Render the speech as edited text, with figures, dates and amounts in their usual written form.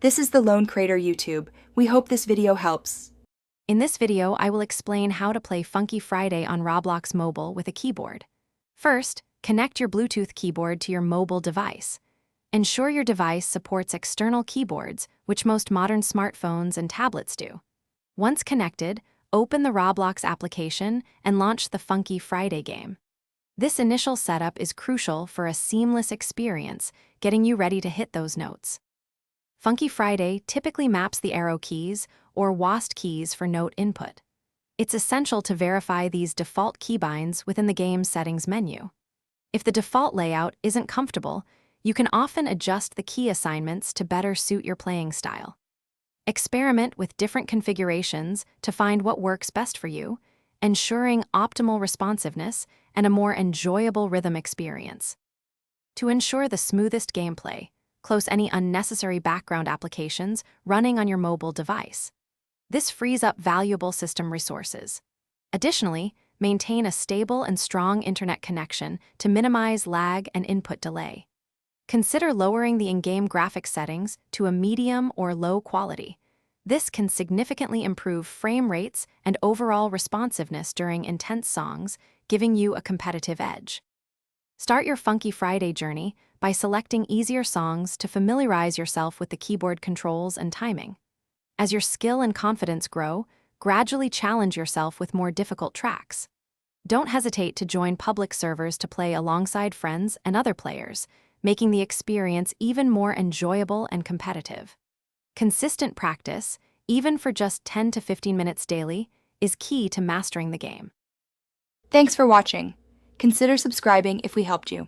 This is the Lone Crater YouTube. We hope this video helps. In this video, I will explain how to play Funky Friday on Roblox Mobile with a keyboard. First, connect your Bluetooth keyboard to your mobile device. Ensure your device supports external keyboards, which most modern smartphones and tablets do. Once connected, open the Roblox application and launch the Funky Friday game. This initial setup is crucial for a seamless experience, getting you ready to hit those notes. Funky Friday typically maps the arrow keys or WASD keys for note input. It's essential to verify these default keybinds within the game's settings menu. If the default layout isn't comfortable, you can often adjust the key assignments to better suit your playing style. Experiment with different configurations to find what works best for you, ensuring optimal responsiveness and a more enjoyable rhythm experience. To ensure the smoothest gameplay, close any unnecessary background applications running on your mobile device. This frees up valuable system resources. Additionally, maintain a stable and strong internet connection to minimize lag and input delay. Consider lowering the in-game graphics settings to a medium or low quality. This can significantly improve frame rates and overall responsiveness during intense songs, giving you a competitive edge. Start your Funky Friday journey by selecting easier songs to familiarize yourself with the keyboard controls and timing. As your skill and confidence grow, gradually challenge yourself with more difficult tracks. Don't hesitate to join public servers to play alongside friends and other players, making the experience even more enjoyable and competitive. Consistent practice, even for just 10 to 15 minutes daily, is key to mastering the game. Thanks for watching. Consider subscribing if we helped you.